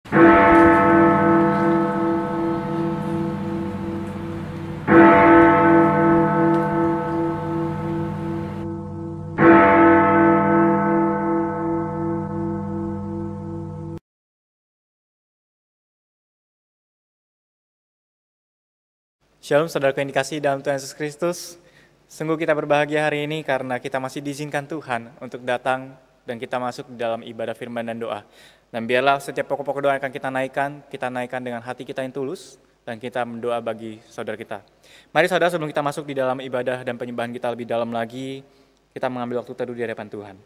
Shalom saudaraku yang dikasihi dalam Tuhan Yesus Kristus. Sungguh kita berbahagia hari ini karena kita masih diizinkan Tuhan untuk datang dan kita masuk di dalam ibadah firman dan doa. Dan biarlah setiap pokok-pokok doa yang akan kita naikkan dengan hati kita yang tulus dan kita mendoa bagi saudara kita. Mari saudara, sebelum kita masuk di dalam ibadah dan penyembahan kita lebih dalam lagi, kita mengambil waktu teduh di hadapan Tuhan.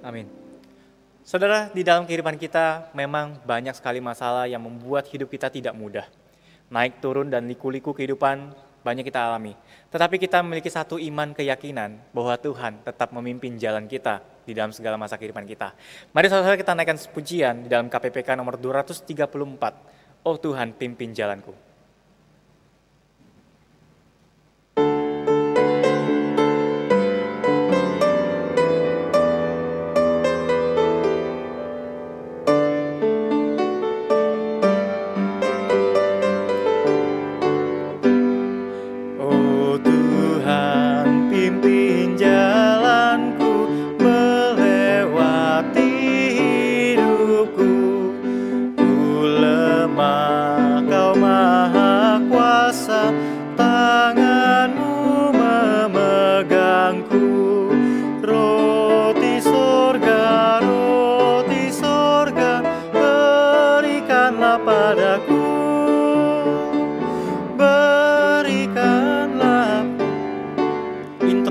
Amin. Saudara, di dalam kehidupan kita memang banyak sekali masalah yang membuat hidup kita tidak mudah. Naik turun dan liku-liku kehidupan banyak kita alami. Tetapi kita memiliki satu iman keyakinan bahwa Tuhan tetap memimpin jalan kita di dalam segala masa kehidupan kita. Mari saudara kita naikkan pujian di dalam KPPK nomor 234. Oh Tuhan, pimpin jalanku.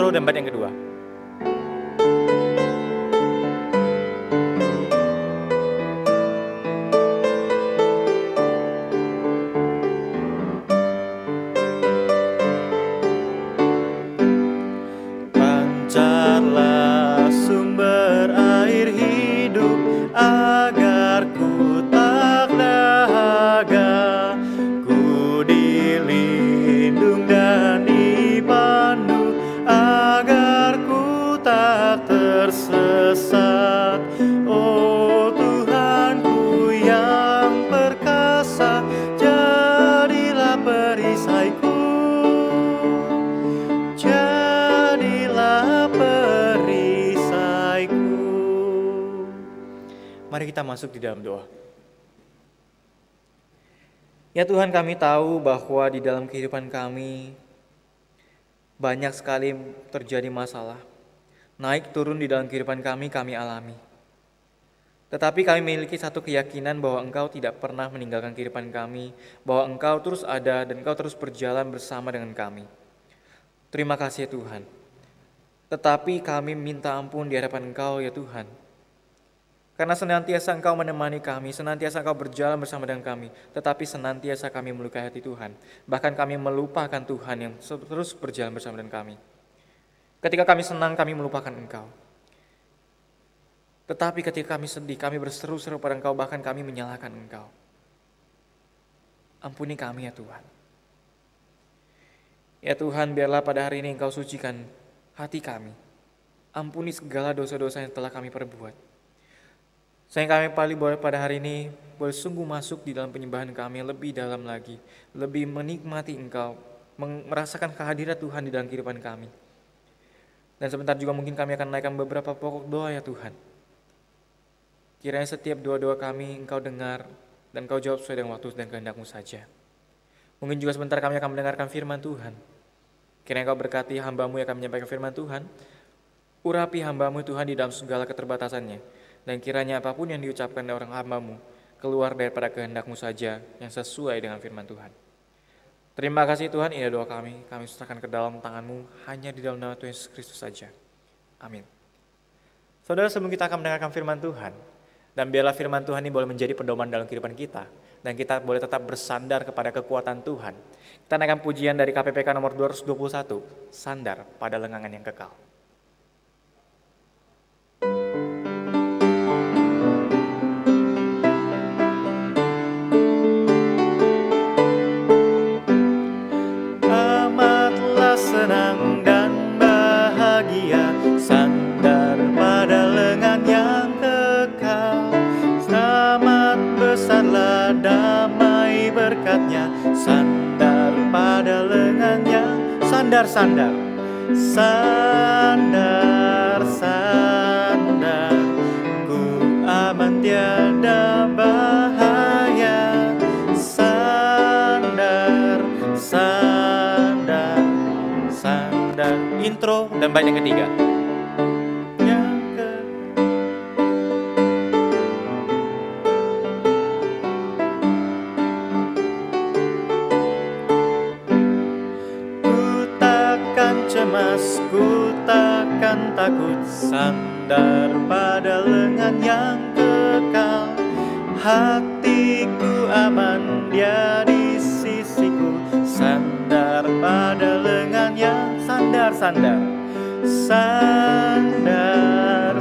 Dan bait yang kedua. Pancarlah sumber air hidup agar ku tak dahaga, ku dilindung dan dipandu agar ku tak tersesat. Oh Tuhanku yang perkasa, jadilah perisaiku, jadilah perisaiku. Mari kita masuk di dalam doa. Ya Tuhan, kami tahu bahwa di dalam kehidupan kami banyak sekali terjadi masalah. Naik turun di dalam kehidupan kami alami. Tetapi kami memiliki satu keyakinan bahwa Engkau tidak pernah meninggalkan kehidupan kami, bahwa Engkau terus ada dan Engkau terus berjalan bersama dengan kami. Terima kasih ya Tuhan. Tetapi kami minta ampun di hadapan Engkau ya Tuhan. Karena senantiasa Engkau menemani kami, senantiasa Engkau berjalan bersama dengan kami, tetapi senantiasa kami melukai hati Tuhan. Bahkan kami melupakan Tuhan yang terus berjalan bersama dengan kami. Ketika kami senang, kami melupakan Engkau. Tetapi ketika kami sedih, kami berseru-seru pada Engkau, bahkan kami menyalahkan Engkau. Ampuni kami ya Tuhan. Ya Tuhan, biarlah pada hari ini Engkau sucikan hati kami. Ampuni segala dosa-dosa yang telah kami perbuat. Sehingga kami pada hari ini boleh sungguh masuk di dalam penyembahan kami lebih dalam lagi, lebih menikmati Engkau, merasakan kehadiran Tuhan di dalam kehidupan kami. Dan sebentar juga mungkin kami akan naikkan beberapa pokok doa ya Tuhan. Kiranya setiap doa-doa kami Engkau dengar dan Engkau jawab sesuai dengan waktu dan kehendak-Mu saja. Mungkin juga sebentar kami akan mendengarkan firman Tuhan. Kiranya Engkau berkati hamba-Mu yang akan menyampaikan firman Tuhan. Urapi hamba-Mu Tuhan di dalam segala keterbatasannya. Dan kiranya apapun yang diucapkan oleh orang hamba-Mu keluar daripada kehendak-Mu saja yang sesuai dengan firman Tuhan. Terima kasih Tuhan, ini doa kami serahkan ke dalam tangan-Mu hanya di dalam nama Tuhan Yesus Kristus saja. Amin. Saudara, sebelum kita akan mendengarkan firman Tuhan, Dan biarlah firman Tuhan ini boleh menjadi pedoman dalam kehidupan kita. Dan kita boleh tetap bersandar kepada kekuatan Tuhan. Kita naikkan pujian dari KPPK nomor 221, Sandar pada Lengangan yang Kekal. Amatlah senang dan bahagia, sandar pada lengan yang kekal. Amat besarlah damai berkatnya, sandar pada lengan yang sandar. Sandar, sandar, ku aman tiada bahaya. Sandar, sandar, sandar. Intro dan bait yang ketiga. Ku takkan takut, sandar pada lengan yang kekal. Hatiku aman, dia di sisiku, sandar pada lengan yang sandar. Sandar,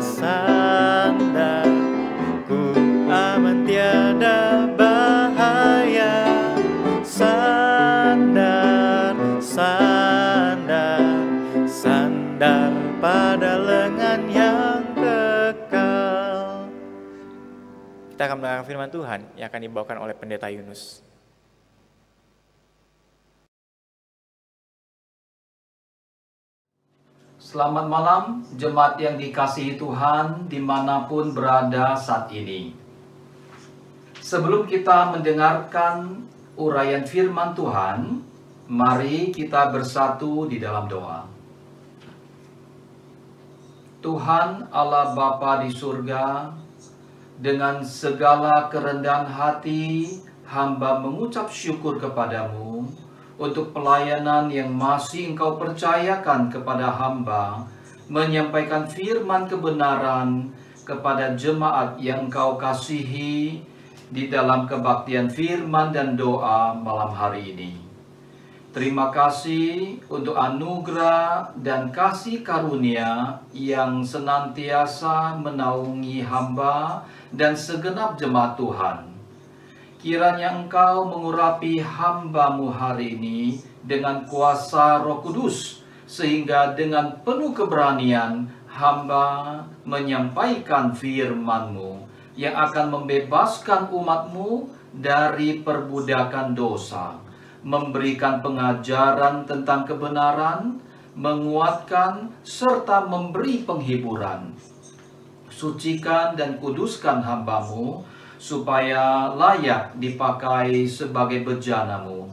sandar, ku aman tiada bahaya. Sandar, sandar, sandar pada lengan yang kekal. Kita akan mendengarkan firman Tuhan yang akan dibawakan oleh Pendeta Yunus. Selamat malam, jemaat yang dikasihi Tuhan dimanapun berada saat ini. Sebelum kita mendengarkan uraian firman Tuhan, mari kita bersatu di dalam doa. Tuhan Allah Bapa di surga, dengan segala kerendahan hati, hamba mengucap syukur kepadamu untuk pelayanan yang masih Engkau percayakan kepada hamba, menyampaikan firman kebenaran kepada jemaat yang Engkau kasihi di dalam kebaktian firman dan doa malam hari ini. Terima kasih untuk anugerah dan kasih karunia yang senantiasa menaungi hamba dan segenap jemaat Tuhan. Kiranya Engkau mengurapi hamba-Mu hari ini dengan kuasa Roh Kudus, sehingga dengan penuh keberanian hamba menyampaikan firman-Mu yang akan membebaskan umat-Mu dari perbudakan dosa, memberikan pengajaran tentang kebenaran, menguatkan, serta memberi penghiburan. Sucikan dan kuduskan hamba-Mu, supaya layak dipakai sebagai bejana-Mu.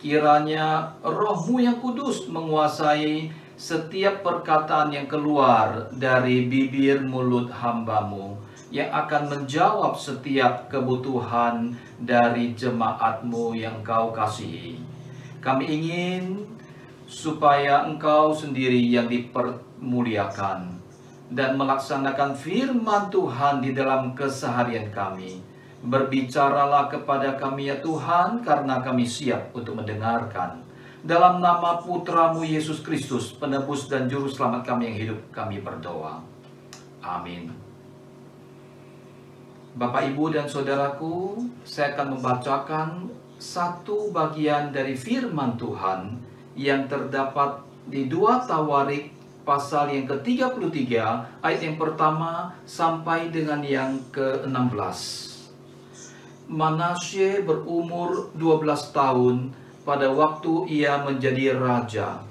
Kiranya Roh-Mu yang kudus menguasai setiap perkataan yang keluar dari bibir mulut hamba-Mu, yang akan menjawab setiap kebutuhan dari jemaat-Mu yang Kau kasihi. Kami ingin supaya Engkau sendiri yang dipermuliakan dan melaksanakan firman Tuhan di dalam keseharian kami. Berbicaralah kepada kami ya Tuhan, karena kami siap untuk mendengarkan. Dalam nama Putra-Mu Yesus Kristus, penebus dan juru selamat kami yang hidup, kami berdoa. Amin. Bapak, Ibu, dan Saudaraku, saya akan membacakan satu bagian dari firman Tuhan yang terdapat di 2 Tawarik pasal yang ke-33, ayat yang pertama sampai dengan yang ke-16. Manasye berumur 12 tahun pada waktu ia menjadi raja,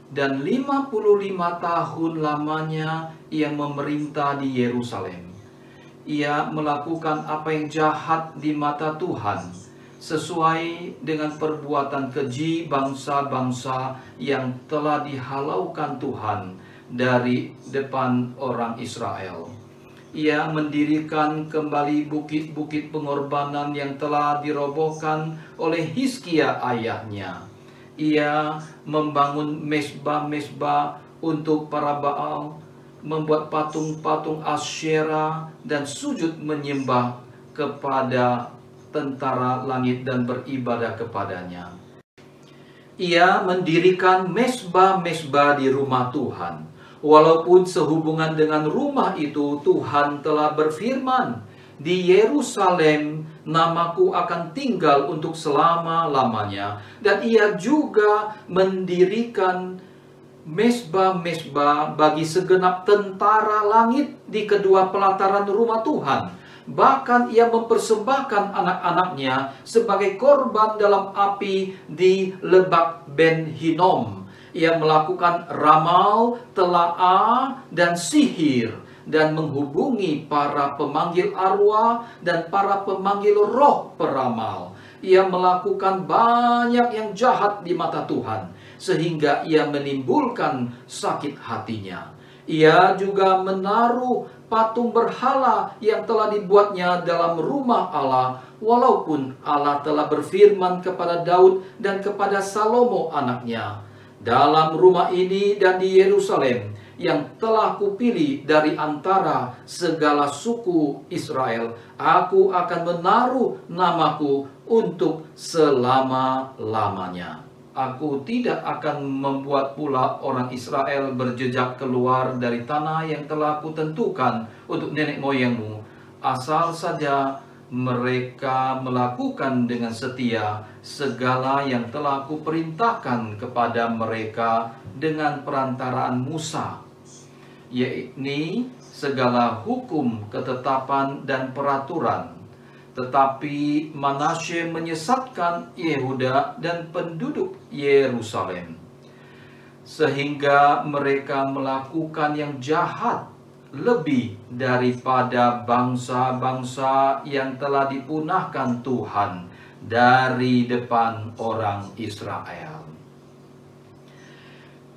dan 55 tahun lamanya ia memerintah di Yerusalem. Ia melakukan apa yang jahat di mata Tuhan, sesuai dengan perbuatan keji bangsa-bangsa yang telah dihalaukan Tuhan dari depan orang Israel. Ia mendirikan kembali bukit-bukit pengorbanan yang telah dirobohkan oleh Hizkia ayahnya. Ia membangun mesbah-mesbah untuk para Baal, membuat patung-patung Asyera dan sujud menyembah kepada tentara langit dan beribadah kepadanya. Ia mendirikan mezbah-mezbah di rumah Tuhan. Walaupun sehubungan dengan rumah itu Tuhan telah berfirman, "Di Yerusalem namaku akan tinggal untuk selama-lamanya." Dan ia juga mendirikan mezbah-mezbah bagi segenap tentara langit di kedua pelataran rumah Tuhan. Bahkan ia mempersembahkan anak-anaknya sebagai korban dalam api di Lebak Ben Hinom. Ia melakukan ramal, telaa, dan sihir, dan menghubungi para pemanggil arwah dan para pemanggil roh peramal. Ia melakukan banyak yang jahat di mata Tuhan, sehingga ia menimbulkan sakit hatinya. Ia juga menaruh patung berhala yang telah dibuatnya dalam rumah Allah, walaupun Allah telah berfirman kepada Daud dan kepada Salomo anaknya, "Dalam rumah ini dan di Yerusalem yang telah kupilih dari antara segala suku Israel, aku akan menaruh namaku untuk selama-lamanya. Aku tidak akan membuat pula orang Israel berjejak keluar dari tanah yang telah kutentukan untuk nenek moyangmu, asal saja mereka melakukan dengan setia segala yang telah kuperintahkan kepada mereka dengan perantaraan Musa, yakni segala hukum, ketetapan, dan peraturan." Tetapi Manasye menyesatkan Yehuda dan penduduk Yerusalem, sehingga mereka melakukan yang jahat lebih daripada bangsa-bangsa yang telah dipunahkan Tuhan dari depan orang Israel.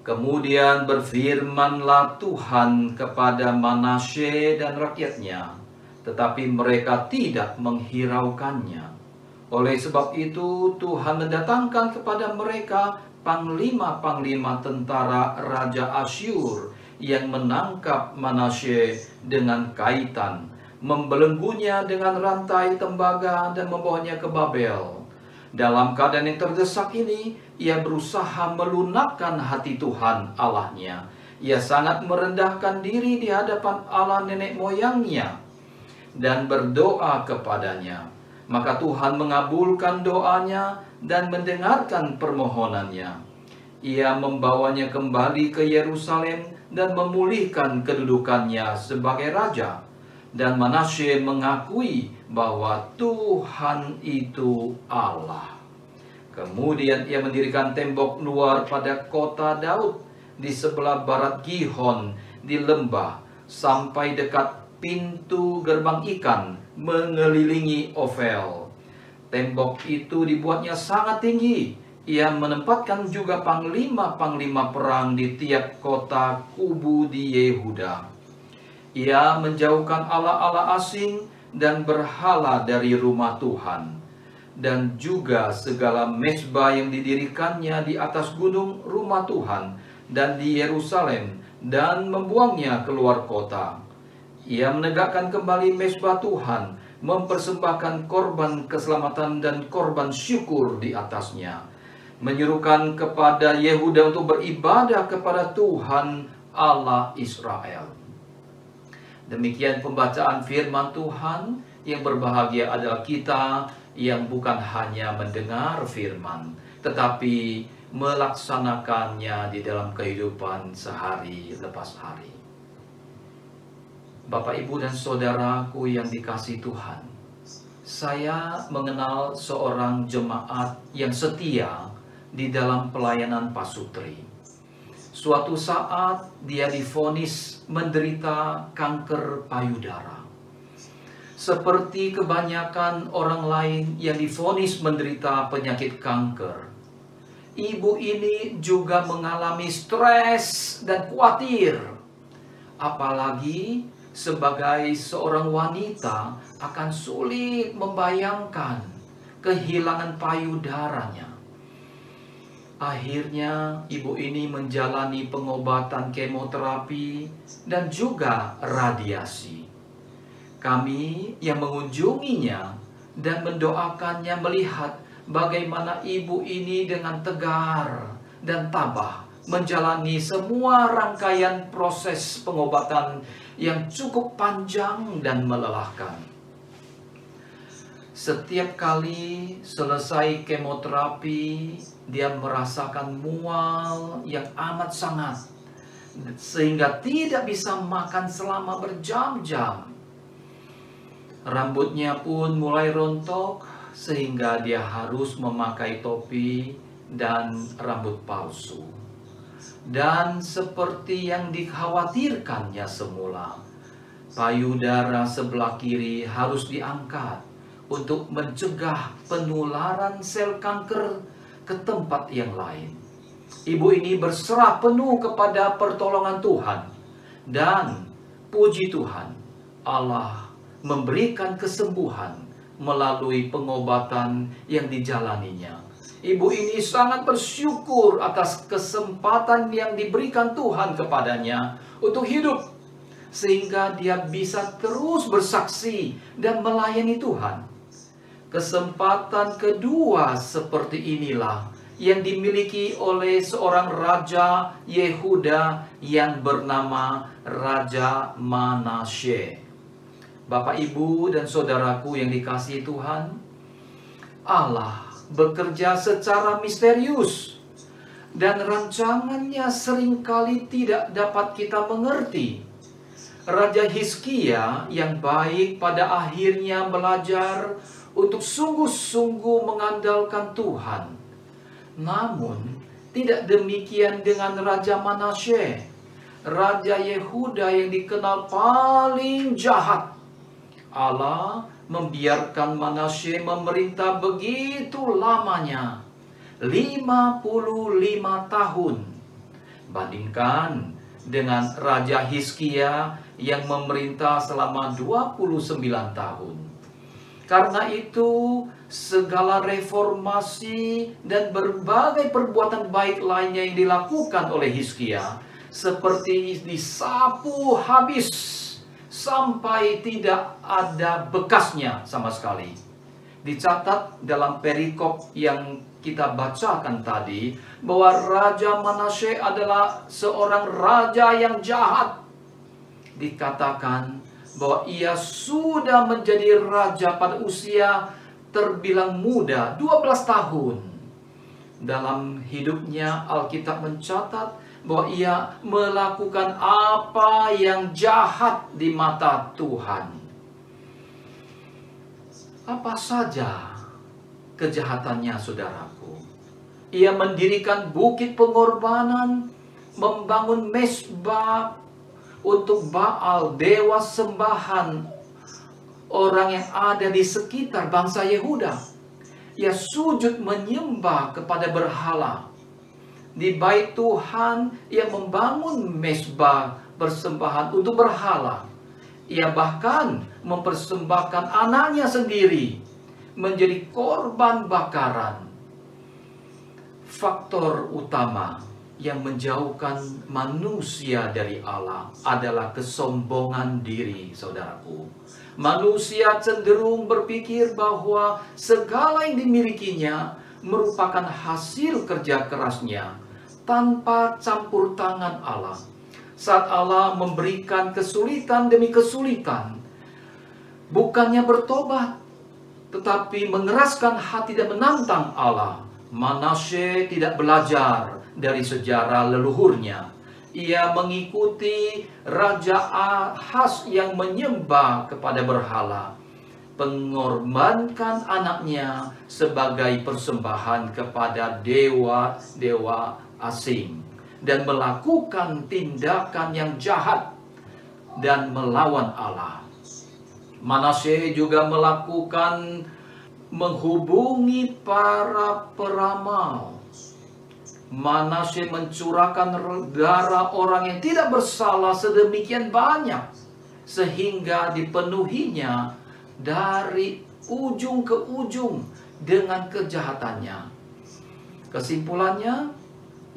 Kemudian berfirmanlah Tuhan kepada Manasye dan rakyatnya, tetapi mereka tidak menghiraukannya. Oleh sebab itu Tuhan mendatangkan kepada mereka panglima-panglima tentara Raja Asyur yang menangkap Manasye dengan kaitan, membelenggunya dengan rantai tembaga dan membawanya ke Babel. Dalam keadaan yang terdesak ini, ia berusaha melunakkan hati Tuhan Allahnya. Ia sangat merendahkan diri di hadapan Allah nenek moyangnya dan berdoa kepadanya. Maka Tuhan mengabulkan doanya dan mendengarkan permohonannya. Ia membawanya kembali ke Yerusalem dan memulihkan kedudukannya sebagai raja. Dan Manasye mengakui bahwa Tuhan itu Allah. Kemudian ia mendirikan tembok luar pada kota Daud di sebelah barat Gihon di lembah sampai dekat pintu gerbang ikan mengelilingi Ofel. Tembok itu dibuatnya sangat tinggi. Ia menempatkan juga panglima-panglima perang di tiap kota kubu di Yehuda. Ia menjauhkan allah-allah asing dan berhala dari rumah Tuhan, dan juga segala mezbah yang didirikannya di atas gunung rumah Tuhan dan di Yerusalem, dan membuangnya keluar kota. Ia menegakkan kembali mezbah Tuhan, mempersembahkan korban keselamatan dan korban syukur di atasnya, menyuruhkan kepada Yehuda untuk beribadah kepada Tuhan Allah Israel. Demikian pembacaan firman Tuhan. Yang berbahagia adalah kita yang bukan hanya mendengar firman, tetapi melaksanakannya di dalam kehidupan sehari lepas hari. Bapak, Ibu, dan saudaraku yang dikasihi Tuhan, saya mengenal seorang jemaat yang setia di dalam pelayanan pasutri. Suatu saat dia divonis menderita kanker payudara. Seperti kebanyakan orang lain yang divonis menderita penyakit kanker, ibu ini juga mengalami stres dan khawatir. Apalagi sebagai seorang wanita akan sulit membayangkan kehilangan payudaranya. Akhirnya ibu ini menjalani pengobatan kemoterapi dan juga radiasi. Kami yang mengunjunginya dan mendoakannya melihat bagaimana ibu ini dengan tegar dan tabah menjalani semua rangkaian proses pengobatan yang cukup panjang dan melelahkan. Setiap kali selesai kemoterapi, dia merasakan mual yang amat sangat, sehingga tidak bisa makan selama berjam-jam. Rambutnya pun mulai rontok, sehingga dia harus memakai topi dan rambut palsu. Dan seperti yang dikhawatirkannya semula, payudara sebelah kiri harus diangkat untuk mencegah penularan sel kanker ke tempat yang lain. Ibu ini berserah penuh kepada pertolongan Tuhan, dan puji Tuhan, Allah memberikan kesembuhan melalui pengobatan yang dijalaninya. Ibu ini sangat bersyukur atas kesempatan yang diberikan Tuhan kepadanya untuk hidup, sehingga dia bisa terus bersaksi dan melayani Tuhan. Kesempatan kedua seperti inilah yang dimiliki oleh seorang raja Yehuda yang bernama Raja Manasye. Bapak, Ibu, dan saudaraku yang dikasihi Tuhan, Allah bekerja secara misterius dan rancangannya seringkali tidak dapat kita mengerti. Raja Hizkia yang baik pada akhirnya belajar untuk sungguh-sungguh mengandalkan Tuhan. Namun, tidak demikian dengan Raja Manasye, Raja Yehuda yang dikenal paling jahat. Allah membiarkan Manasye memerintah begitu lamanya, 55 tahun. Bandingkan dengan Raja Hizkia yang memerintah selama 29 tahun. Karena itu, segala reformasi dan berbagai perbuatan baik lainnya yang dilakukan oleh Hizkia seperti disapu habis sampai tidak ada bekasnya sama sekali. Dicatat dalam perikop yang kita bacakan tadi bahwa Raja Manasye adalah seorang raja yang jahat. Dikatakan bahwa ia sudah menjadi raja pada usia terbilang muda, 12 tahun. Dalam hidupnya Alkitab mencatat bahwa ia melakukan apa yang jahat di mata Tuhan. Apa saja kejahatannya, saudaraku? Ia mendirikan bukit pengorbanan, membangun mezbah untuk Baal, dewa sembahan orang yang ada di sekitar bangsa Yehuda. Ia sujud menyembah kepada berhala. Di bait Tuhan, ia membangun mezbah persembahan untuk berhala. Ia bahkan mempersembahkan anaknya sendiri menjadi korban bakaran. Faktor utama yang menjauhkan manusia dari Allah adalah kesombongan diri, saudaraku. Manusia cenderung berpikir bahwa segala yang dimilikinya merupakan hasil kerja kerasnya tanpa campur tangan Allah. Saat Allah memberikan kesulitan demi kesulitan, bukannya bertobat, tetapi mengeraskan hati dan menantang Allah. Manasye tidak belajar dari sejarah leluhurnya. Ia mengikuti Raja Ahaz yang menyembah kepada berhala, mengorbankan anaknya sebagai persembahan kepada dewa-dewa asing, dan melakukan tindakan yang jahat dan melawan Allah. Manasye juga menghubungi para peramal. Manasye mencurahkan darah orang yang tidak bersalah sedemikian banyak, sehingga dipenuhinya dari ujung ke ujung dengan kejahatannya. Kesimpulannya,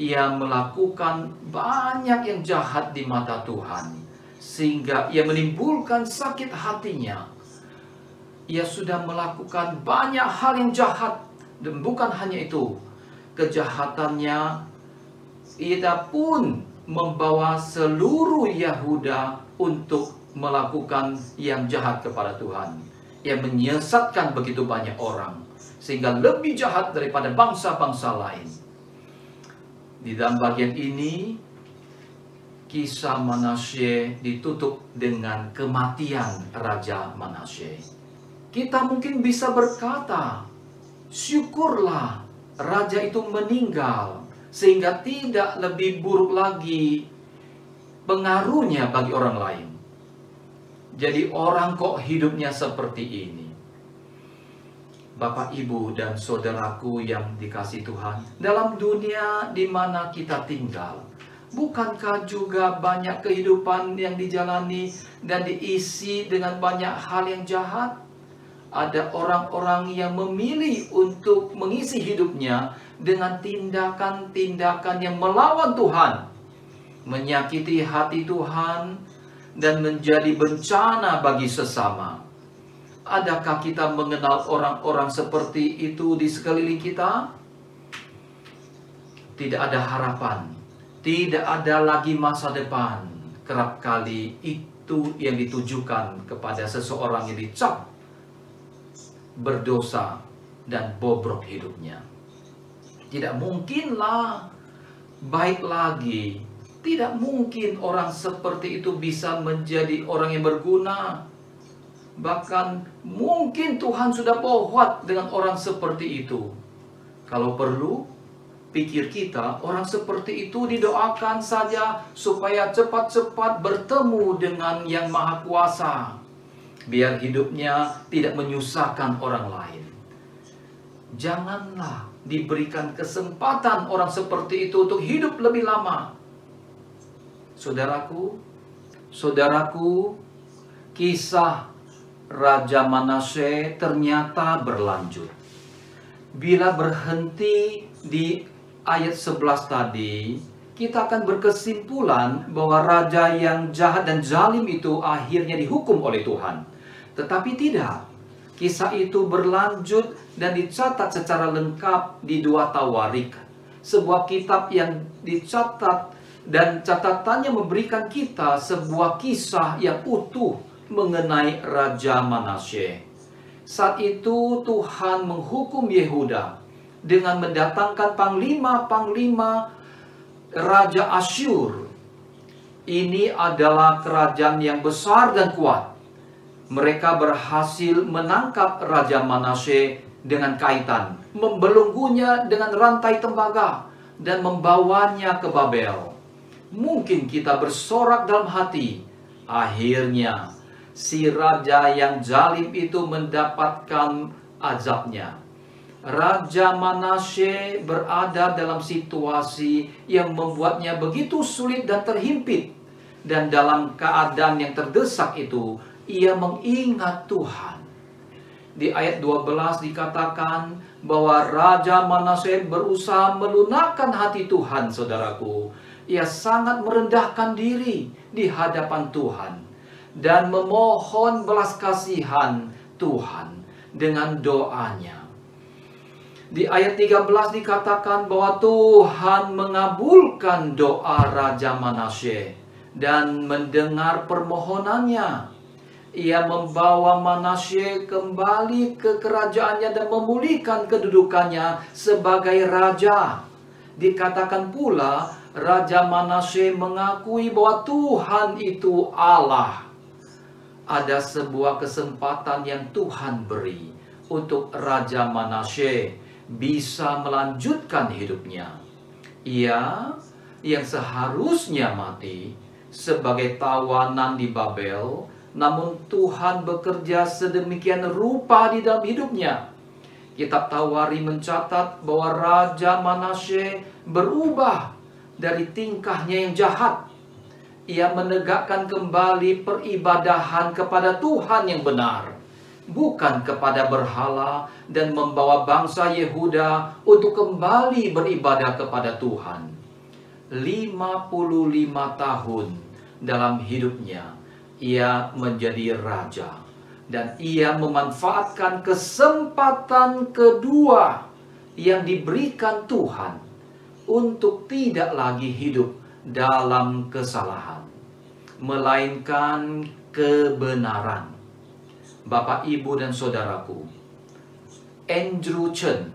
ia melakukan banyak yang jahat di mata Tuhan, sehingga ia menimbulkan sakit hatinya. Ia sudah melakukan banyak hal yang jahat, dan bukan hanya itu, kejahatannya ia pun membawa seluruh Yahuda untuk melakukan yang jahat kepada Tuhan. Ia menyesatkan begitu banyak orang, sehingga lebih jahat daripada bangsa-bangsa lain. Di dalam bagian ini, kisah Manasye ditutup dengan kematian Raja Manasye. Kita mungkin bisa berkata, syukurlah raja itu meninggal, sehingga tidak lebih buruk lagi pengaruhnya bagi orang lain. Jadi orang kok hidupnya seperti ini? Bapak, Ibu, dan saudaraku yang dikasihi Tuhan, dalam dunia di mana kita tinggal, bukankah juga banyak kehidupan yang dijalani dan diisi dengan banyak hal yang jahat? Ada orang-orang yang memilih untuk mengisi hidupnya dengan tindakan-tindakan yang melawan Tuhan, menyakiti hati Tuhan, dan menjadi bencana bagi sesama. Adakah kita mengenal orang-orang seperti itu di sekeliling kita? Tidak ada harapan, tidak ada lagi masa depan. Kerap kali itu yang ditujukan kepada seseorang yang dicap berdosa dan bobrok hidupnya. Tidak mungkinlah baik lagi. Tidak mungkin orang seperti itu bisa menjadi orang yang berguna. Bahkan mungkin Tuhan sudah bohwat dengan orang seperti itu. Kalau perlu, pikir kita, orang seperti itu didoakan saja supaya cepat-cepat bertemu dengan Yang Maha Kuasa, biar hidupnya tidak menyusahkan orang lain. Janganlah diberikan kesempatan orang seperti itu untuk hidup lebih lama. Saudaraku, kisah Raja Manasye ternyata berlanjut. Bila berhenti di ayat 11 tadi, kita akan berkesimpulan bahwa raja yang jahat dan zalim itu akhirnya dihukum oleh Tuhan. Tetapi tidak. Kisah itu berlanjut dan dicatat secara lengkap di 2 Tawarik, sebuah kitab yang dicatat dan catatannya memberikan kita sebuah kisah yang utuh mengenai Raja Manasye. Saat itu Tuhan menghukum Yehuda dengan mendatangkan panglima-panglima Raja Asyur. Ini adalah kerajaan yang besar dan kuat. Mereka berhasil menangkap Raja Manasye dengan kaitan, membelenggunya dengan rantai tembaga, dan membawanya ke Babel. Mungkin kita bersorak dalam hati, akhirnya si raja yang zalim itu mendapatkan azabnya. Raja Manasye berada dalam situasi yang membuatnya begitu sulit dan terhimpit. Dan dalam keadaan yang terdesak itu, ia mengingat Tuhan. Di ayat 12 dikatakan bahwa Raja Manasye berusaha melunakkan hati Tuhan, saudaraku. Ia sangat merendahkan diri di hadapan Tuhan dan memohon belas kasihan Tuhan dengan doanya. Di ayat 13 dikatakan bahwa Tuhan mengabulkan doa Raja Manasye dan mendengar permohonannya. Ia membawa Manasye kembali ke kerajaannya dan memulihkan kedudukannya sebagai raja. Dikatakan pula Raja Manasye mengakui bahwa Tuhan itu Allah. Ada sebuah kesempatan yang Tuhan beri untuk Raja Manasye bisa melanjutkan hidupnya. Ia yang seharusnya mati sebagai tawanan di Babel, namun Tuhan bekerja sedemikian rupa di dalam hidupnya. Kitab Tawari mencatat bahwa Raja Manasye berubah dari tingkahnya yang jahat. Ia menegakkan kembali peribadahan kepada Tuhan yang benar. bukan kepada berhala, dan membawa bangsa Yehuda untuk kembali beribadah kepada Tuhan. 55 tahun dalam hidupnya ia menjadi raja, dan ia memanfaatkan kesempatan kedua yang diberikan Tuhan untuk tidak lagi hidup dalam kesalahan, melainkan kebenaran. Bapak, Ibu, dan Saudaraku, Andrew Chen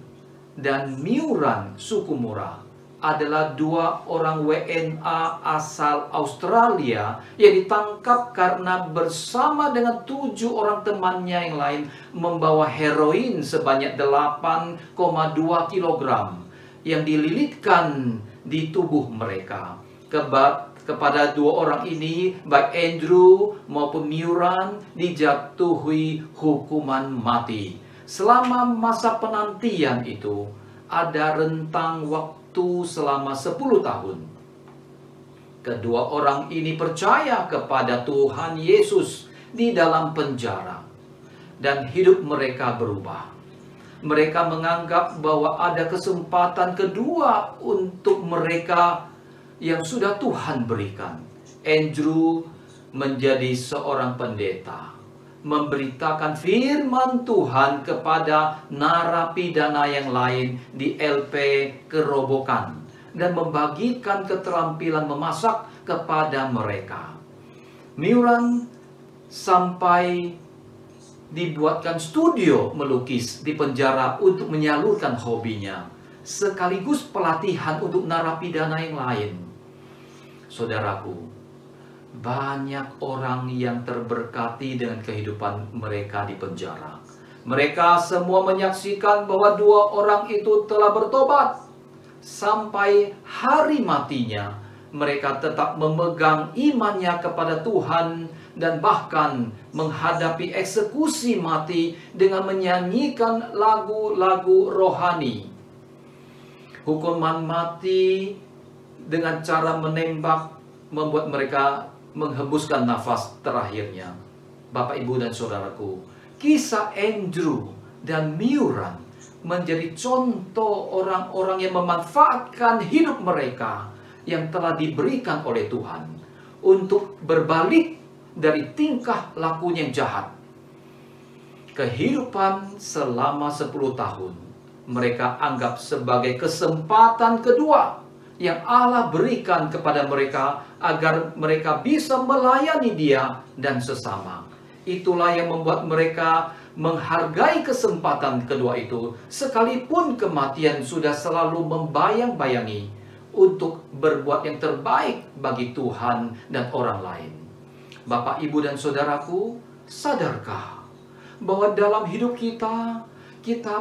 dan Miuran Sukumura adalah 2 orang WNA asal Australia yang ditangkap karena bersama dengan 7 orang temannya yang lain membawa heroin sebanyak 8,2 kilogram yang dililitkan di tubuh mereka. Kepada 2 orang ini, baik Andrew maupun Miuran, dijatuhi hukuman mati. Selama masa penantian itu, ada rentang waktu selama 10 tahun. Kedua orang ini percaya kepada Tuhan Yesus di dalam penjara, dan hidup mereka berubah. Mereka menganggap bahwa ada kesempatan kedua untuk mereka yang sudah Tuhan berikan. Andrew menjadi seorang pendeta, memberitakan firman Tuhan kepada narapidana yang lain di LP Kerobokan, dan membagikan keterampilan memasak kepada mereka. Miuran sampai dibuatkan studio melukis di penjara untuk menyalurkan hobinya, sekaligus pelatihan untuk narapidana yang lain. Saudaraku, banyak orang yang terberkati dengan kehidupan mereka di penjara. Mereka semua menyaksikan bahwa 2 orang itu telah bertobat. Sampai hari matinya, mereka tetap memegang imannya kepada Tuhan, dan bahkan menghadapi eksekusi mati dengan menyanyikan lagu-lagu rohani. Hukuman mati dengan cara menembak membuat mereka menghembuskan nafas terakhirnya. Bapak, Ibu, dan Saudaraku, kisah Andrew dan Miuran menjadi contoh orang-orang yang memanfaatkan hidup mereka yang telah diberikan oleh Tuhan untuk berbalik dari tingkah lakunya yang jahat. Kehidupan selama 10 tahun mereka anggap sebagai kesempatan kedua yang Allah berikan kepada mereka agar mereka bisa melayani Dia dan sesama. Itulah yang membuat mereka menghargai kesempatan kedua itu, sekalipun kematian sudah selalu membayang-bayangi untuk berbuat yang terbaik bagi Tuhan dan orang lain. Bapak, Ibu, dan Saudaraku, sadarkah bahwa dalam hidup kita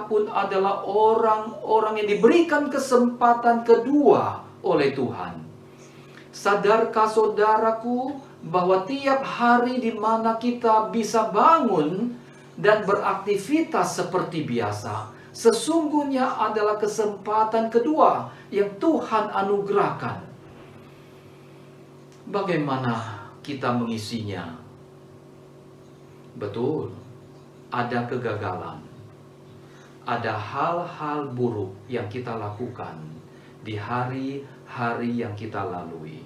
pun adalah orang-orang yang diberikan kesempatan kedua oleh Tuhan? Sadarkah saudaraku bahwa tiap hari di mana kita bisa bangun dan beraktivitas seperti biasa, sesungguhnya adalah kesempatan kedua yang Tuhan anugerahkan. Bagaimana kita mengisinya? Betul, ada kegagalan, ada hal-hal buruk yang kita lakukan di hari-hari yang kita lalui.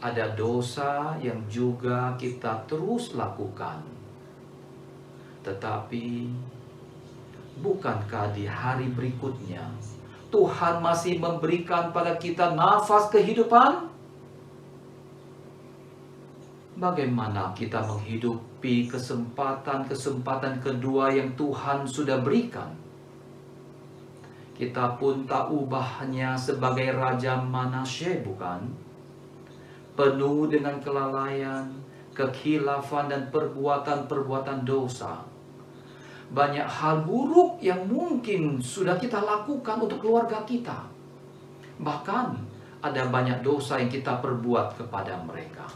Ada dosa yang juga kita terus lakukan. Tetapi, bukankah di hari berikutnya Tuhan masih memberikan pada kita nafas kehidupan? Bagaimana kita menghidupi kesempatan-kesempatan kedua yang Tuhan sudah berikan? Kita pun tak ubahnya sebagai Raja Manasye, bukan? Penuh dengan kelalaian, kekhilafan, dan perbuatan-perbuatan dosa. Banyak hal buruk yang mungkin sudah kita lakukan untuk keluarga kita. Bahkan ada banyak dosa yang kita perbuat kepada mereka.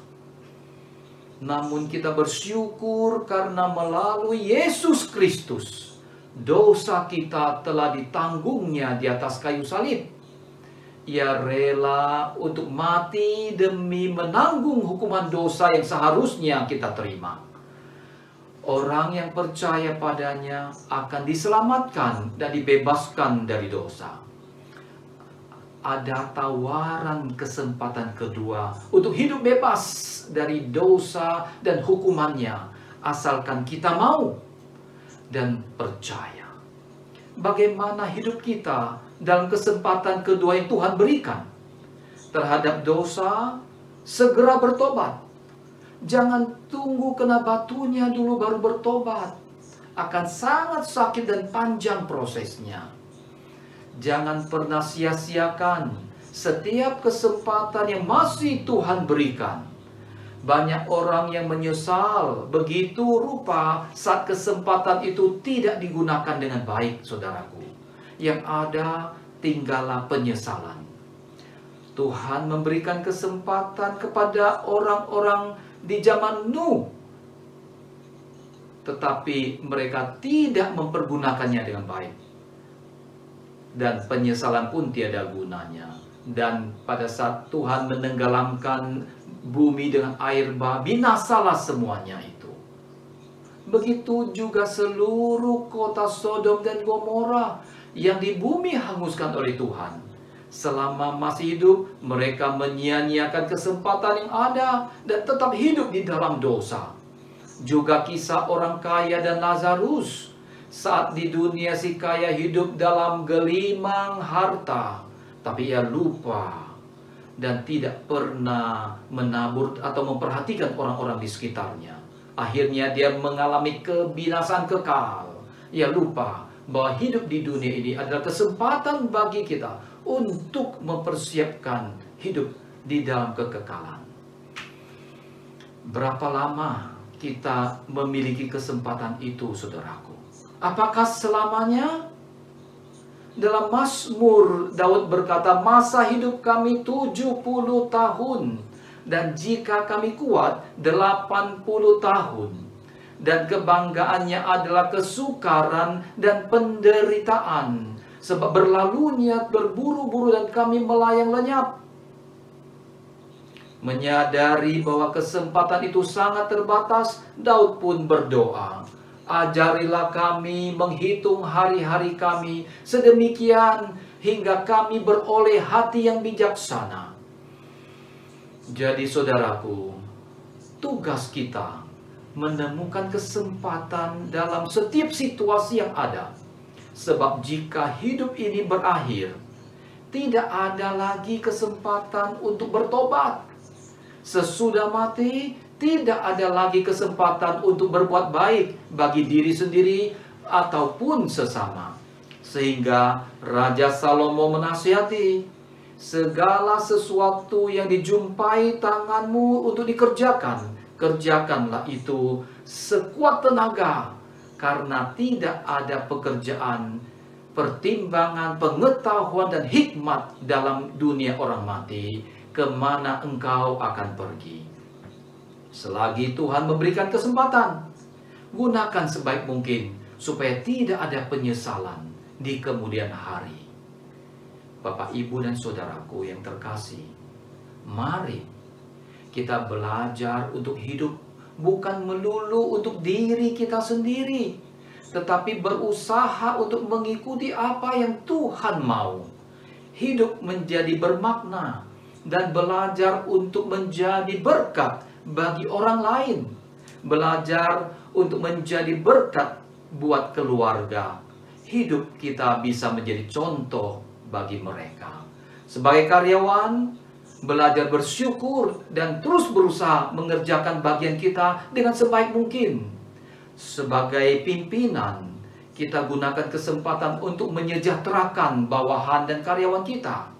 Namun kita bersyukur karena melalui Yesus Kristus, dosa kita telah ditanggungnya di atas kayu salib. Ia rela untuk mati demi menanggung hukuman dosa yang seharusnya kita terima. Orang yang percaya padanya akan diselamatkan dan dibebaskan dari dosa. Ada tawaran kesempatan kedua untuk hidup bebas dari dosa dan hukumannya, asalkan kita mau dan percaya. Bagaimana hidup kita dalam kesempatan kedua yang Tuhan berikan terhadap dosa? Segera bertobat. Jangan tunggu kena batunya dulu baru bertobat. Akan sangat sakit dan panjang prosesnya. Jangan pernah sia-siakan setiap kesempatan yang masih Tuhan berikan. Banyak orang yang menyesal begitu rupa saat kesempatan itu tidak digunakan dengan baik, saudaraku. Yang ada tinggallah penyesalan. Tuhan memberikan kesempatan kepada orang-orang di zaman Nuh, tetapi mereka tidak mempergunakannya dengan baik. Dan penyesalan pun tiada gunanya. Dan pada saat Tuhan menenggelamkan bumi dengan air bah, binasalah semuanya itu. Begitu juga seluruh kota Sodom dan Gomora yang di bumi hanguskan oleh Tuhan. Selama masih hidup, mereka menyia-nyiakan kesempatan yang ada dan tetap hidup di dalam dosa. Juga kisah orang kaya dan Lazarus. Saat di dunia si kaya hidup dalam gelimang harta, tapi ia lupa dan tidak pernah menabur atau memperhatikan orang-orang di sekitarnya. Akhirnya dia mengalami kebinasaan kekal. Ia lupa bahwa hidup di dunia ini adalah kesempatan bagi kita untuk mempersiapkan hidup di dalam kekekalan. Berapa lama kita memiliki kesempatan itu, saudaraku? Apakah selamanya? Dalam Mazmur, Daud berkata, masa hidup kami 70 tahun. Dan jika kami kuat, 80 tahun. Dan kebanggaannya adalah kesukaran dan penderitaan. Sebab berlalunya berburu-buru dan kami melayang lenyap. Menyadari bahwa kesempatan itu sangat terbatas, Daud pun berdoa, ajarilah kami menghitung hari-hari kami sedemikian hingga kami beroleh hati yang bijaksana. Jadi saudaraku, tugas kita menemukan kesempatan dalam setiap situasi yang ada. Sebab jika hidup ini berakhir, tidak ada lagi kesempatan untuk bertobat. Sesudah mati, tidak ada lagi kesempatan untuk berbuat baik bagi diri sendiri ataupun sesama. Sehingga Raja Salomo menasihati, segala sesuatu yang dijumpai tanganmu untuk dikerjakan, kerjakanlah itu sekuat tenaga. Karena tidak ada pekerjaan, pertimbangan, pengetahuan, dan hikmat dalam dunia orang mati, kemana engkau akan pergi. Selagi Tuhan memberikan kesempatan, gunakan sebaik mungkin supaya tidak ada penyesalan di kemudian hari. Bapak, Ibu, dan saudaraku yang terkasih, mari kita belajar untuk hidup bukan melulu untuk diri kita sendiri, tetapi berusaha untuk mengikuti apa yang Tuhan mau. Hidup menjadi bermakna dan belajar untuk menjadi berkat bagi orang lain. Belajar untuk menjadi berkat buat keluarga. Hidup kita bisa menjadi contoh bagi mereka. Sebagai karyawan, belajar bersyukur dan terus berusaha mengerjakan bagian kita dengan sebaik mungkin. Sebagai pimpinan, kita gunakan kesempatan untuk menyejahterakan bawahan dan karyawan kita.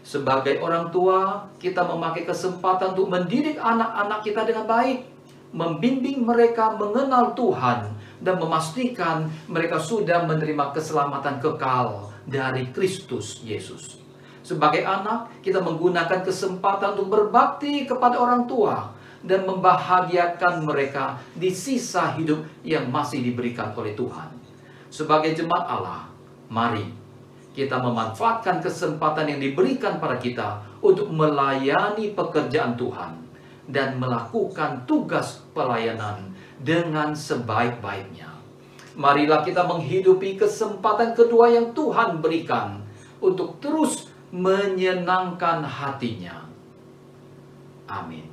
Sebagai orang tua, kita memakai kesempatan untuk mendidik anak-anak kita dengan baik, membimbing mereka mengenal Tuhan, dan memastikan mereka sudah menerima keselamatan kekal dari Kristus Yesus. Sebagai anak, kita menggunakan kesempatan untuk berbakti kepada orang tua dan membahagiakan mereka di sisa hidup yang masih diberikan oleh Tuhan. Sebagai jemaat Allah, mari kita memanfaatkan kesempatan yang diberikan pada kita untuk melayani pekerjaan Tuhan dan melakukan tugas pelayanan dengan sebaik-baiknya. Marilah kita menghidupi kesempatan kedua yang Tuhan berikan untuk terus menyenangkan hatinya. Amin.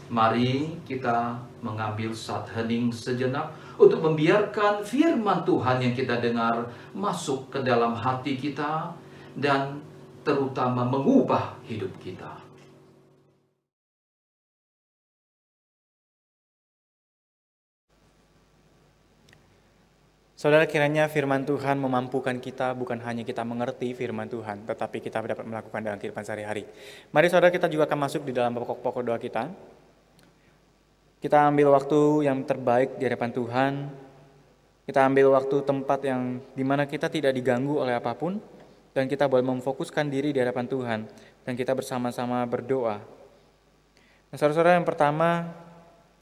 Mari kita mengambil saat hening sejenak untuk membiarkan firman Tuhan yang kita dengar masuk ke dalam hati kita dan terutama mengubah hidup kita. Saudara, kiranya firman Tuhan memampukan kita, bukan hanya kita mengerti firman Tuhan, tetapi kita dapat melakukan dalam kehidupan sehari-hari. Mari saudara, kita juga akan masuk di dalam pokok-pokok doa kita. Kita ambil waktu yang terbaik di hadapan Tuhan. Kita ambil waktu tempat yang dimana kita tidak diganggu oleh apapun, dan kita boleh memfokuskan diri di hadapan Tuhan, dan kita bersama-sama berdoa. Nah, saudara-saudara, yang pertama,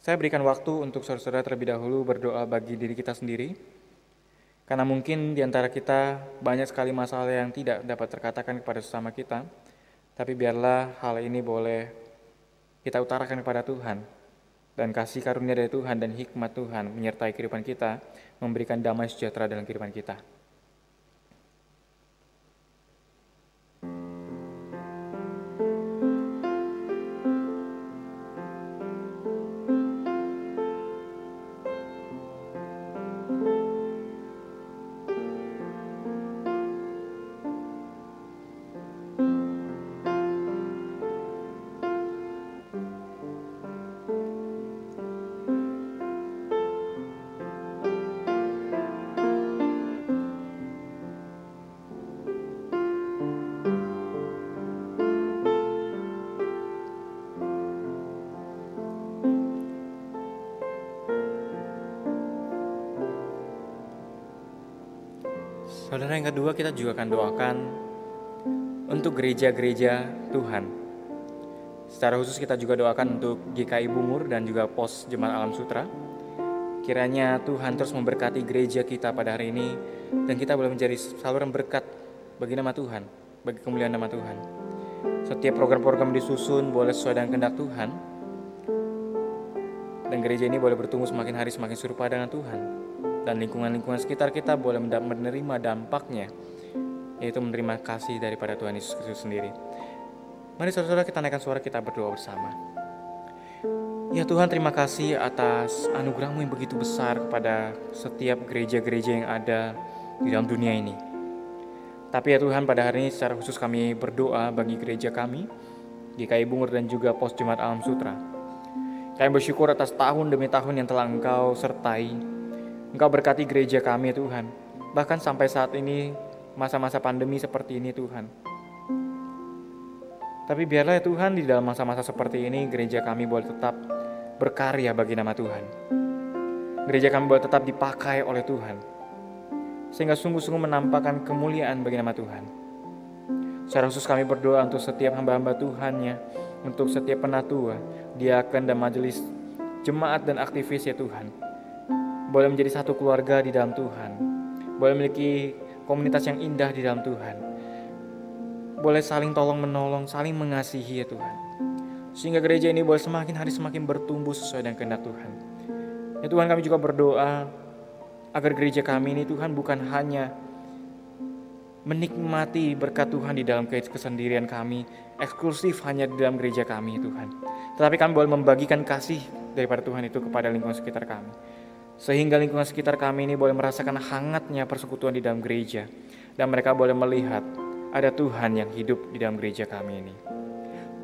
saya berikan waktu untuk saudara-saudara terlebih dahulu berdoa bagi diri kita sendiri. Karena mungkin di antara kita banyak sekali masalah yang tidak dapat terkatakan kepada sesama kita, tapi biarlah hal ini boleh kita utarakan kepada Tuhan. Dan kasih karunia dari Tuhan dan hikmat Tuhan menyertai kehidupan kita, memberikan damai sejahtera dalam kehidupan kita. Saudara, yang kedua, kita juga akan doakan untuk gereja-gereja Tuhan. Secara khusus kita juga doakan untuk GKI Bungur dan juga Pos Jemaat Alam Sutra. Kiranya Tuhan terus memberkati gereja kita pada hari ini, dan kita boleh menjadi saluran berkat bagi nama Tuhan, bagi kemuliaan nama Tuhan. Setiap program-program disusun boleh sesuai dengan kehendak Tuhan, dan gereja ini boleh bertumbuh semakin hari semakin serupa dengan Tuhan. Dan lingkungan-lingkungan sekitar kita boleh menerima dampaknya, yaitu menerima kasih daripada Tuhan Yesus Kristus sendiri. Mari saudara, kita naikkan suara, kita berdoa bersama. Ya Tuhan, terima kasih atas anugerah-Mu yang begitu besar kepada setiap gereja-gereja yang ada di dalam dunia ini. Tapi ya Tuhan, pada hari ini secara khusus kami berdoa bagi gereja kami, GKI Bungur dan juga Pos Jemaat Alam Sutra. Kami bersyukur atas tahun demi tahun yang telah Engkau sertai. Engkau berkati gereja kami Tuhan, bahkan sampai saat ini masa-masa pandemi seperti ini Tuhan. Tapi biarlah ya Tuhan, di dalam masa-masa seperti ini gereja kami boleh tetap berkarya bagi nama Tuhan. Gereja kami boleh tetap dipakai oleh Tuhan, sehingga sungguh-sungguh menampakkan kemuliaan bagi nama Tuhan. Secara khusus kami berdoa untuk setiap hamba-hamba Tuhan-Nya, untuk setiap penatua, diaken dan majelis jemaat dan aktivis ya Tuhan, boleh menjadi satu keluarga di dalam Tuhan, boleh memiliki komunitas yang indah di dalam Tuhan, boleh saling tolong-menolong, saling mengasihi ya Tuhan, sehingga gereja ini boleh semakin hari semakin bertumbuh sesuai dengan kehendak Tuhan. Ya Tuhan, kami juga berdoa agar gereja kami ini Tuhan bukan hanya menikmati berkat Tuhan di dalam kesendirian kami, eksklusif hanya di dalam gereja kami Tuhan, tetapi kami boleh membagikan kasih daripada Tuhan itu kepada lingkungan sekitar kami, sehingga lingkungan sekitar kami ini boleh merasakan hangatnya persekutuan di dalam gereja, dan mereka boleh melihat ada Tuhan yang hidup di dalam gereja kami ini.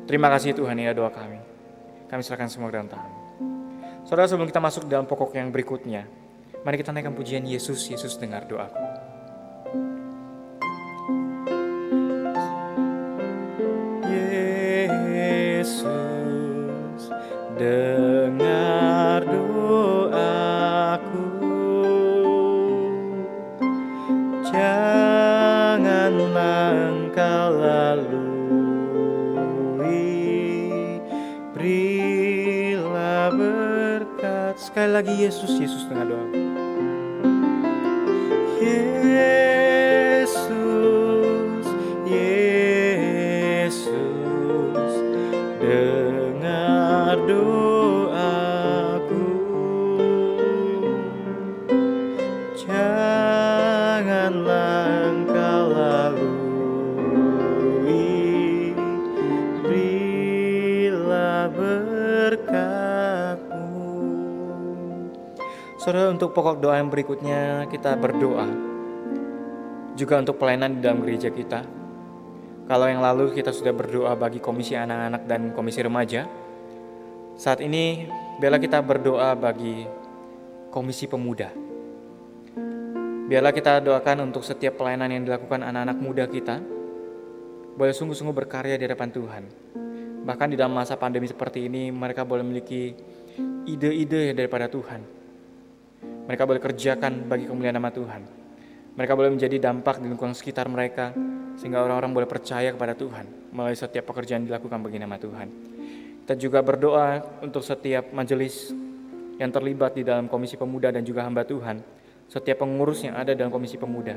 Terima kasih Tuhan, ini doa kami. Kami serahkan semua dalam tangan. Saudara, sebelum kita masuk dalam pokok yang berikutnya, mari kita naikkan pujian Yesus, Yesus dengar doaku. Yesus dengar doaku, janganlah engkau lalui, berilah berkat. Sekali lagi, Yesus, Yesus dengar doaku. Yesus, Yesus dengar doaku, Saudara, untuk pokok doa yang berikutnya kita berdoa juga untuk pelayanan di dalam gereja kita. Kalau yang lalu kita sudah berdoa bagi komisi anak-anak dan komisi remaja, saat ini biarlah kita berdoa bagi komisi pemuda. Biarlah kita doakan untuk setiap pelayanan yang dilakukan anak-anak muda kita boleh sungguh-sungguh berkarya di hadapan Tuhan. Bahkan di dalam masa pandemi seperti ini, mereka boleh memiliki ide-ide daripada Tuhan. Mereka boleh kerjakan bagi kemuliaan nama Tuhan. Mereka boleh menjadi dampak di lingkungan sekitar mereka, sehingga orang-orang boleh percaya kepada Tuhan melalui setiap pekerjaan yang dilakukan bagi nama Tuhan. Kita juga berdoa untuk setiap majelis yang terlibat di dalam komisi pemuda dan juga hamba Tuhan, setiap pengurus yang ada dalam komisi pemuda.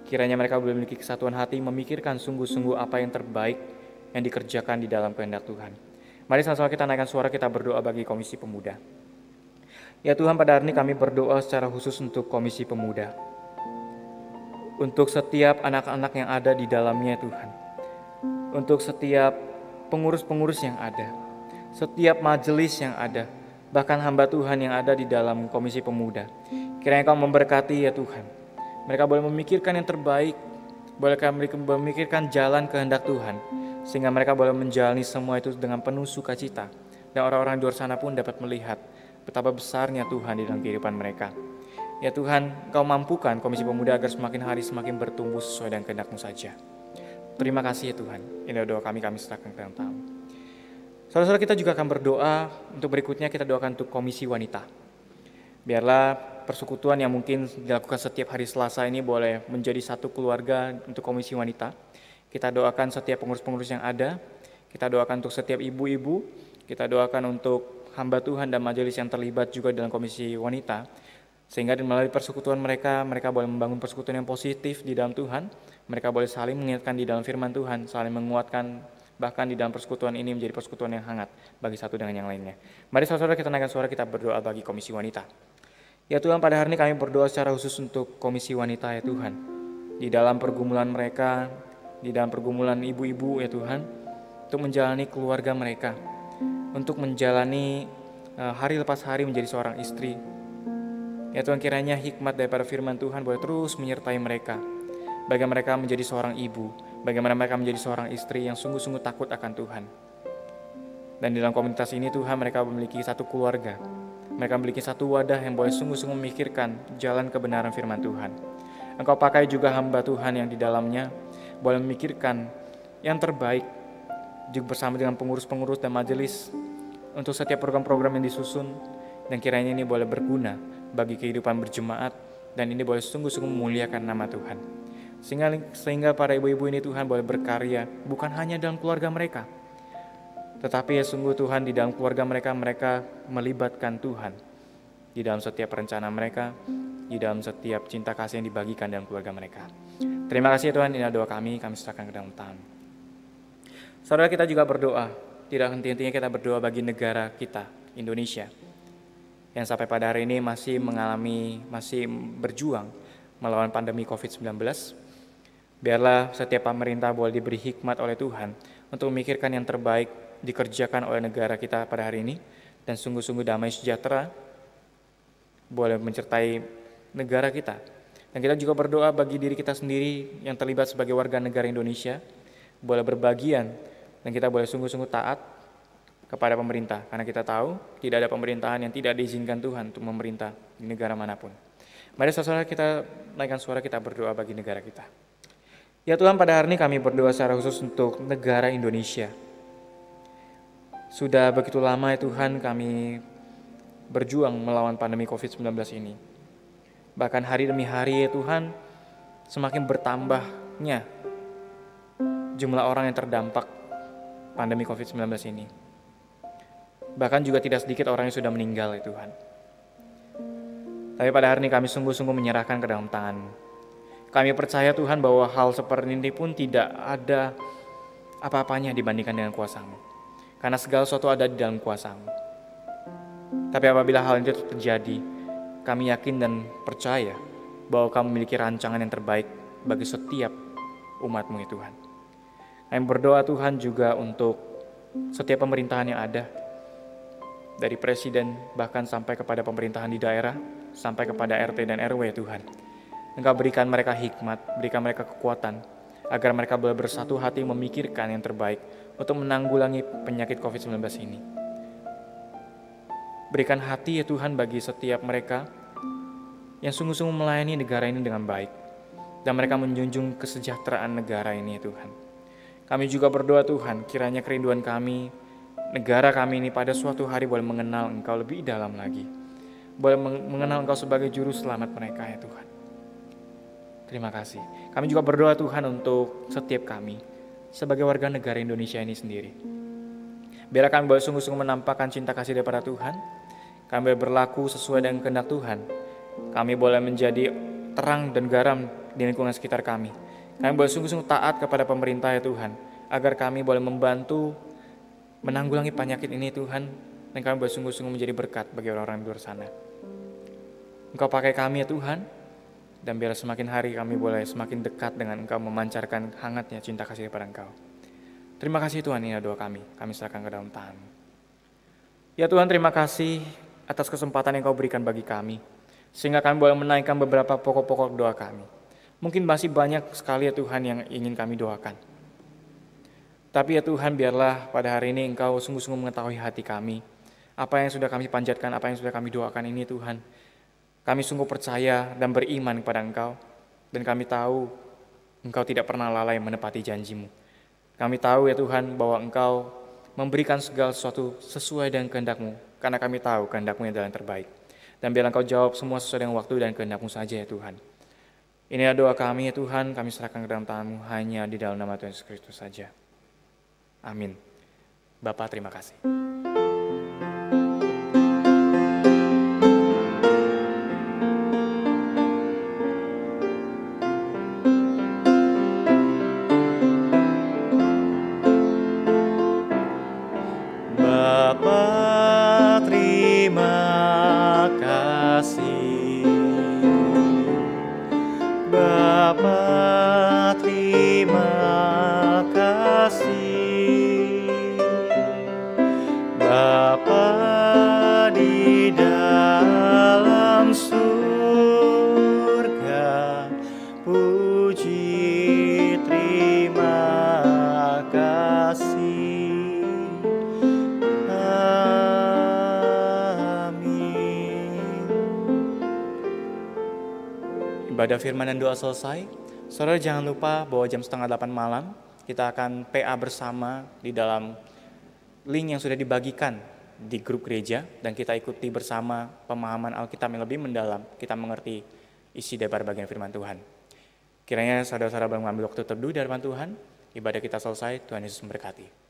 Kiranya mereka boleh memiliki kesatuan hati, memikirkan sungguh-sungguh apa yang terbaik yang dikerjakan di dalam kehendak Tuhan. Mari sama-sama kita naikkan suara, kita berdoa bagi komisi pemuda. Ya Tuhan, pada hari ini kami berdoa secara khusus untuk komisi pemuda. Untuk setiap anak-anak yang ada di dalamnya Tuhan. Untuk setiap pengurus-pengurus yang ada. Setiap majelis yang ada. Bahkan hamba Tuhan yang ada di dalam komisi pemuda. Kiranya Kau memberkati ya Tuhan. Mereka boleh memikirkan yang terbaik. Bolehkah mereka memikirkan jalan kehendak Tuhan. Sehingga mereka boleh menjalani semua itu dengan penuh sukacita. Dan orang-orang di luar sana pun dapat melihat betapa besarnya Tuhan di dalam kehidupan mereka. Ya Tuhan, Kau mampukan komisi pemuda agar semakin hari semakin bertumbuh sesuai dengan kehendak-Mu saja. Terima kasih ya Tuhan. Ini doa kami serahkan ke dalam tangan. Saudara-saudara, kita juga akan berdoa untuk berikutnya, kita doakan untuk komisi wanita. Biarlah persekutuan yang mungkin dilakukan setiap hari Selasa ini boleh menjadi satu keluarga untuk komisi wanita. Kita doakan setiap pengurus-pengurus yang ada. Kita doakan untuk setiap ibu-ibu. Kita doakan untuk hamba Tuhan dan majelis yang terlibat juga dalam komisi wanita. Sehingga melalui persekutuan mereka boleh membangun persekutuan yang positif di dalam Tuhan. Mereka boleh saling mengingatkan di dalam firman Tuhan, saling menguatkan, bahkan di dalam persekutuan ini menjadi persekutuan yang hangat bagi satu dengan yang lainnya. Mari saudara kita naikkan suara, kita berdoa bagi komisi wanita. Ya Tuhan, pada hari ini kami berdoa secara khusus untuk komisi wanita ya Tuhan. Di dalam pergumulan mereka, di dalam pergumulan ibu-ibu ya Tuhan, untuk menjalani keluarga mereka, untuk menjalani hari lepas hari menjadi seorang istri. Ya Tuhan, kiranya hikmat daripada firman Tuhan boleh terus menyertai mereka. Bagaimana mereka menjadi seorang ibu, bagaimana mereka menjadi seorang istri yang sungguh-sungguh takut akan Tuhan. Dan di dalam komunitas ini Tuhan, mereka memiliki satu keluarga. Mereka memiliki satu wadah yang boleh sungguh-sungguh memikirkan jalan kebenaran firman Tuhan. Engkau pakai juga hamba Tuhan yang di dalamnya boleh memikirkan yang terbaik juga bersama dengan pengurus-pengurus dan majelis untuk setiap program-program yang disusun. Dan kiranya ini boleh berguna bagi kehidupan berjemaat, dan ini boleh sungguh-sungguh memuliakan nama Tuhan. Sehingga para ibu-ibu ini Tuhan boleh berkarya bukan hanya dalam keluarga mereka, tetapi ya sungguh Tuhan di dalam keluarga mereka melibatkan Tuhan di dalam setiap rencana mereka, di dalam setiap cinta kasih yang dibagikan dalam keluarga mereka. Terima kasih ya Tuhan, ini doa kami serahkan ke dalam tangan. Saudara, kita juga berdoa, tidak henti-hentinya kita berdoa bagi negara kita, Indonesia, yang sampai pada hari ini masih berjuang melawan pandemi COVID-19. Biarlah setiap pemerintah boleh diberi hikmat oleh Tuhan untuk memikirkan yang terbaik dikerjakan oleh negara kita pada hari ini, dan sungguh-sungguh damai sejahtera boleh mencertai negara kita. Dan kita juga berdoa bagi diri kita sendiri yang terlibat sebagai warga negara Indonesia, boleh berbagian dan kita boleh sungguh-sungguh taat kepada pemerintah, karena kita tahu tidak ada pemerintahan yang tidak diizinkan Tuhan untuk memerintah di negara manapun. Mari saudara kita naikkan suara, kita berdoa bagi negara kita. Ya Tuhan, pada hari ini kami berdoa secara khusus untuk negara Indonesia. Sudah begitu lama ya Tuhan kami berjuang melawan pandemi COVID-19 ini. Bahkan hari demi hari ya Tuhan, semakin bertambahnya jumlah orang yang terdampak pandemi COVID-19 ini. Bahkan juga tidak sedikit orang yang sudah meninggal ya Tuhan. Tapi pada hari ini kami sungguh-sungguh menyerahkan ke dalam tangan. Kami percaya Tuhan bahwa hal seperti ini pun tidak ada apa-apanya dibandingkan dengan kuasa-Mu. Karena segala sesuatu ada di dalam kuasa-Mu. Tapi apabila hal itu terjadi, kami yakin dan percaya bahwa Kau memiliki rancangan yang terbaik bagi setiap umat-Mu ya Tuhan. Kami berdoa Tuhan juga untuk setiap pemerintahan yang ada. dari presiden bahkan sampai kepada pemerintahan di daerah, sampai kepada RT dan RW Tuhan. Engkau berikan mereka hikmat, berikan mereka kekuatan, agar mereka boleh bersatu hati memikirkan yang terbaik untuk menanggulangi penyakit COVID-19 ini. Berikan hati ya Tuhan bagi setiap mereka yang sungguh-sungguh melayani negara ini dengan baik, dan mereka menjunjung kesejahteraan negara ini ya Tuhan. Kami juga berdoa Tuhan, kiranya kerinduan kami, negara kami ini pada suatu hari boleh mengenal Engkau lebih dalam lagi, boleh mengenal Engkau sebagai juru selamat mereka ya Tuhan. Terima kasih. Kami juga berdoa Tuhan untuk setiap kami sebagai warga negara Indonesia ini sendiri. Biarlah kami boleh sungguh-sungguh menampakkan cinta kasih daripada Tuhan. Kami boleh berlaku sesuai dengan kehendak Tuhan. Kami boleh menjadi terang dan garam di lingkungan sekitar kami. Kami boleh sungguh-sungguh taat kepada pemerintah ya Tuhan, agar kami boleh membantu menanggulangi penyakit ini Tuhan, dan kami boleh sungguh-sungguh menjadi berkat bagi orang-orang di luar sana. Engkau pakai kami ya Tuhan, dan biar semakin hari kami boleh semakin dekat dengan Engkau, memancarkan hangatnya cinta kasih kepada Engkau. Terima kasih Tuhan, ini doa kami serahkan ke dalam tangan-Mu. Ya Tuhan, terima kasih atas kesempatan yang Kau berikan bagi kami, sehingga kami boleh menaikkan beberapa pokok-pokok doa kami. Mungkin masih banyak sekali ya Tuhan yang ingin kami doakan. Tapi ya Tuhan, biarlah pada hari ini Engkau sungguh-sungguh mengetahui hati kami. Apa yang sudah kami panjatkan, apa yang sudah kami doakan ini Tuhan. Kami sungguh percaya dan beriman kepada Engkau. Dan kami tahu Engkau tidak pernah lalai menepati janji-Mu. Kami tahu ya Tuhan bahwa Engkau memberikan segala sesuatu sesuai dengan kehendak-Mu. Karena kami tahu kehendak-Mu adalah yang terbaik. Dan biarlah Engkau jawab semua sesuai dengan waktu dan kehendak-Mu saja ya Tuhan. Inilah doa kami ya Tuhan, kami serahkan ke dalam tangan-Mu hanya di dalam nama Tuhan Yesus Kristus saja. Amin. Bapa, terima kasih. Bapa, terima kasih. Bapa, terima kasih. Bapa di dalam surga, puji terima kasih. Amin. Ibadah firman dan doa selesai. Saudara jangan lupa bahwa jam 7:30 malam kita akan PA bersama di dalam link yang sudah dibagikan di grup gereja, dan kita ikuti bersama pemahaman Alkitab yang lebih mendalam. Kita mengerti isi daripada bagian firman Tuhan. Kiranya saudara-saudara mengambil waktu teduh di hadapan Tuhan. Ibadah kita selesai. Tuhan Yesus memberkati.